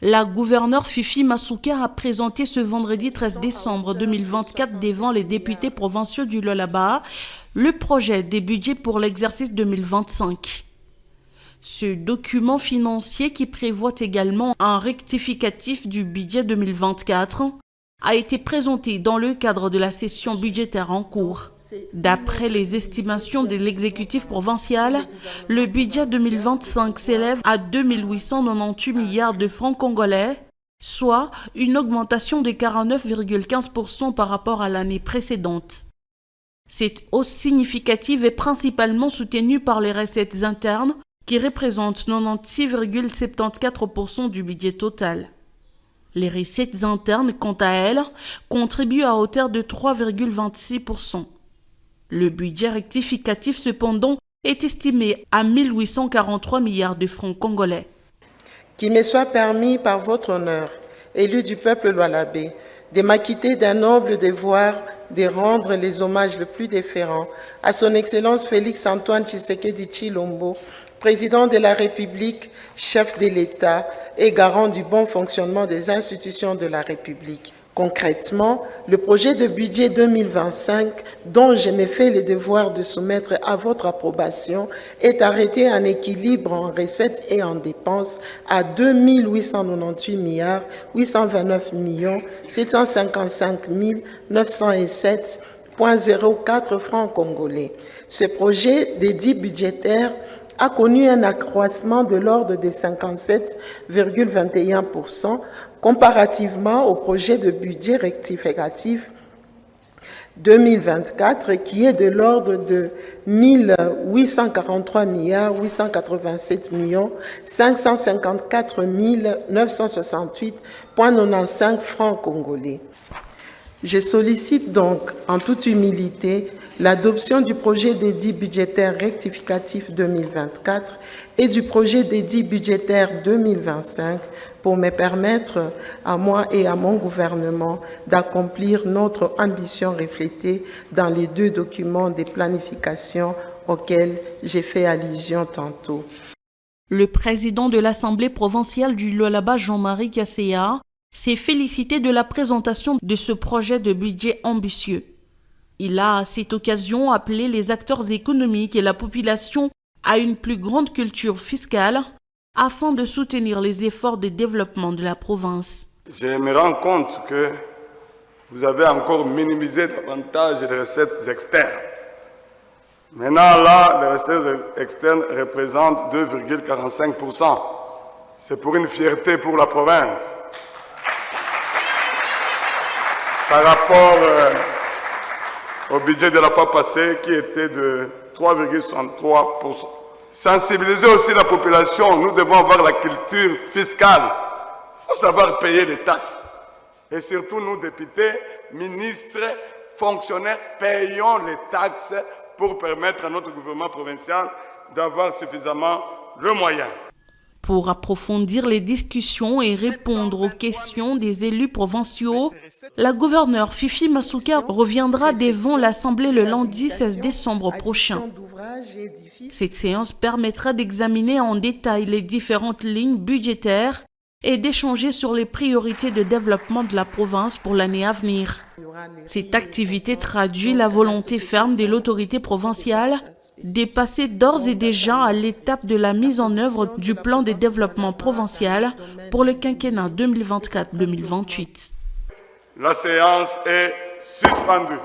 La gouverneure Fifi Masuka a présenté ce vendredi 13 décembre 2024 devant les députés provinciaux du Lualaba le projet des budgets pour l'exercice 2025. Ce document financier, qui prévoit également un rectificatif du budget 2024, a été présenté dans le cadre de la session budgétaire en cours. D'après les estimations de l'exécutif provincial, le budget 2025 s'élève à 2 898 milliards de francs congolais, soit une augmentation de 49,15% par rapport à l'année précédente. Cette hausse significative est principalement soutenue par les recettes internes, qui représentent 96,74% du budget total. Les recettes internes, quant à elles, contribuent à hauteur de 3,26%. Le budget rectificatif, cependant, est estimé à 1 843 milliards de francs congolais. Qu'il me soit permis par votre honneur, élu du peuple lualabé, de m'acquitter d'un noble devoir de rendre les hommages les plus déférents à son Excellence Félix-Antoine Tshisekedi Tshilombo, Président de la République, chef de l'État et garant du bon fonctionnement des institutions de la République. Concrètement, le projet de budget 2025, dont je me fais le devoir de soumettre à votre approbation, est arrêté en équilibre en recettes et en dépenses à 2 898 milliards 829 millions 755 907,04 francs congolais. Ce projet dédié budgétaire a connu un accroissement de l'ordre de 57,21% comparativement au projet de budget rectificatif 2024 qui est de l'ordre de 1 843 milliards 887 millions 554 968,95 francs congolais. Je sollicite donc en toute humilité l'adoption du projet d'édit budgétaire rectificatif 2024 et du projet d'édit budgétaire 2025 pour me permettre à moi et à mon gouvernement d'accomplir notre ambition reflétée dans les deux documents de planification auxquels j'ai fait allusion tantôt. Le président de l'Assemblée provinciale du Lualaba, Jean-Marie Kasséa, s'est félicité de la présentation de ce projet de budget ambitieux. Il a à cette occasion appelé les acteurs économiques et la population à une plus grande culture fiscale afin de soutenir les efforts de développement de la province. Je me rends compte que vous avez encore minimisé davantage les recettes externes. Maintenant, là, les recettes externes représentent 2,45%. C'est pour une fierté pour la province. Par rapport au budget de la fois passée qui était de 3,63%. Sensibiliser aussi la population, nous devons avoir la culture fiscale. Il faut savoir payer les taxes. Et surtout nous, députés, ministres, fonctionnaires, payons les taxes pour permettre à notre gouvernement provincial d'avoir suffisamment le moyen. Pour approfondir les discussions et répondre aux questions des élus provinciaux, la gouverneure Fifi Masuka reviendra devant l'Assemblée le lundi 16 décembre prochain. Cette séance permettra d'examiner en détail les différentes lignes budgétaires et d'échanger sur les priorités de développement de la province pour l'année à venir. Cette activité traduit la volonté ferme de l'autorité provinciale de passer d'ores et déjà à l'étape de la mise en œuvre du plan de développement provincial pour le quinquennat 2024-2028. La séance est suspendue.